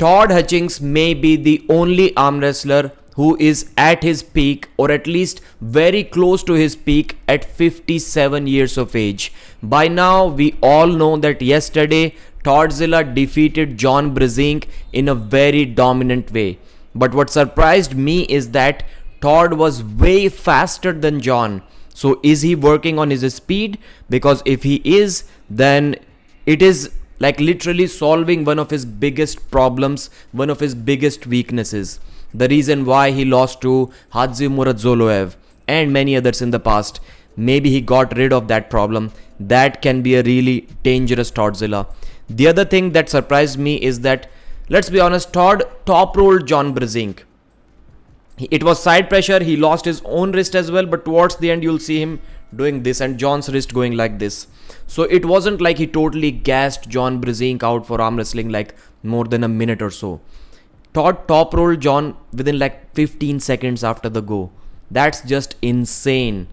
Todd Hutchings may be the only arm wrestler who is at his peak, or at least very close to his peak, at 57 years of age. By now, we all know that yesterday Toddzilla defeated John Brzenk in a very dominant way. But what surprised me is that Todd was way faster than John. So is he working on his speed? Because if he is, then it is like literally solving one of his biggest problems, one of his biggest weaknesses. The reason why he lost to Zoloev and many others in the past. Maybe he got rid of that problem. That can be a really dangerous Toddzilla. The other thing that surprised me is that, let's be honest, Todd top rolled John Brzenk. It was side pressure. He lost his own wrist as well, but towards the end you'll see him doing this and John's wrist going like this. So it wasn't like he totally gassed John Brzenk out for arm wrestling like more than a minute or so. Todd top rolled John within like 15 seconds after the go. That's just insane.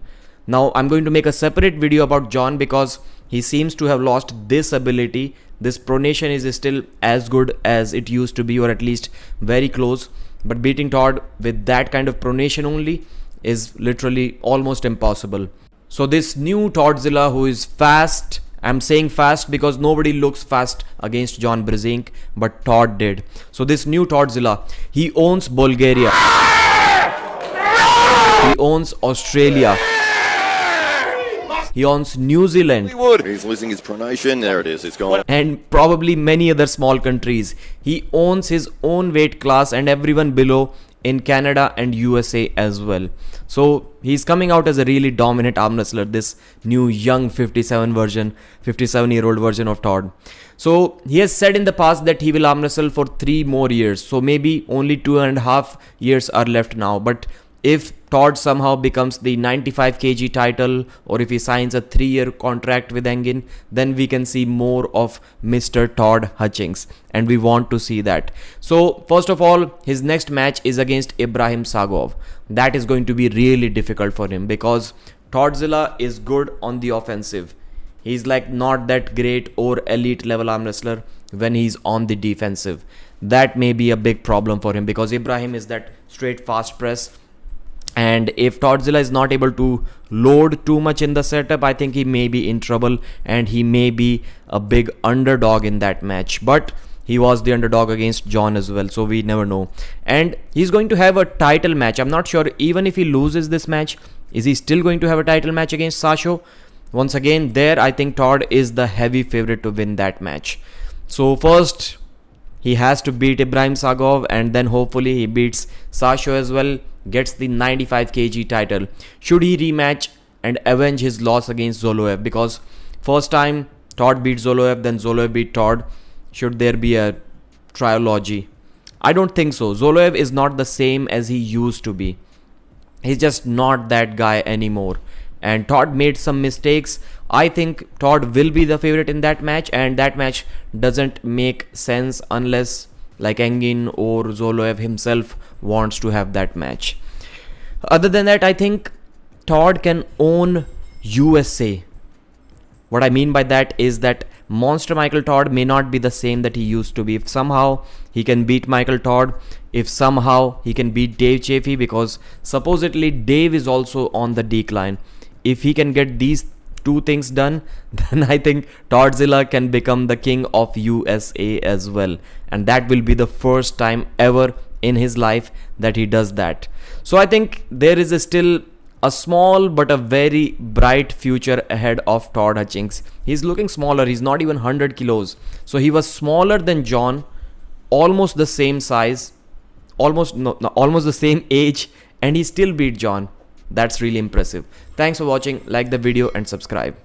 Now I'm going to make a separate video about John because he seems to have lost this ability. This pronation is still as good as it used to be, or at least very close. But beating Todd with that kind of pronation only is literally almost impossible. So this new Toddzilla who is fast, I'm saying fast because nobody looks fast against John Brzenk, but Todd did. So this new Toddzilla, he owns Bulgaria, he owns Australia, he owns New Zealand. He's losing his pronation. There it is. It's gone. And probably many other small countries. He owns his own weight class and everyone below in Canada and USA as well. So he's coming out as a really dominant arm wrestler, this new young 57-year-old version of Todd. So he has said in the past that he will arm wrestle for 3 more years. So maybe only 2.5 years are left now. But if Todd somehow becomes the 95 kg title, or if he signs a 3-year contract with Engin, then we can see more of Mr. Todd Hutchings, and we want to see that. So first of all, his next match is against Ibrahim Sagov. That is going to be really difficult for him because Toddzilla is good on the offensive. He's like not that great or elite level arm wrestler when he's on the defensive. That may be a big problem for him because Ibrahim is that straight fast press. And if Toddzilla is not able to load too much in the setup, I think he may be in trouble and he may be a big underdog in that match. But he was the underdog against John as well, so we never know. And he's going to have a title match. I'm not sure, even if he loses this match, is he still going to have a title match against Sasho? Once again, there I think Todd is the heavy favorite to win that match. So first, he has to beat Ibrahim Sagov, and then hopefully he beats Sasho as well, gets the 95 kg title. Should he rematch and avenge his loss against Zoloev? Because first time Todd beat Zoloev, then Zoloev beat Todd. Should there be a trilogy? I don't think so. Zoloev is not the same as he used to be. He's just not that guy anymore. And Todd made some mistakes. I think Todd will be the favorite in that match, and that match doesn't make sense unless like Engin or Zoloev himself wants to have that match. Other than that, I think Todd can own USA. What I mean by that is that Monster Michael Todd may not be the same that he used to be. If somehow he can beat Michael Todd, if somehow he can beat Dave Chaffee, because supposedly Dave is also on the decline. If he can get these 2 things done, then I think Toddzilla can become the king of USA as well. And that will be the first time ever in his life that he does that. So I think there is still a small but a very bright future ahead of Todd Hutchings. He's looking smaller. He's not even 100 kilos. So he was smaller than John, almost the same size, almost the same age, and he still beat John. That's really impressive. Thanks for watching. Like the video and subscribe.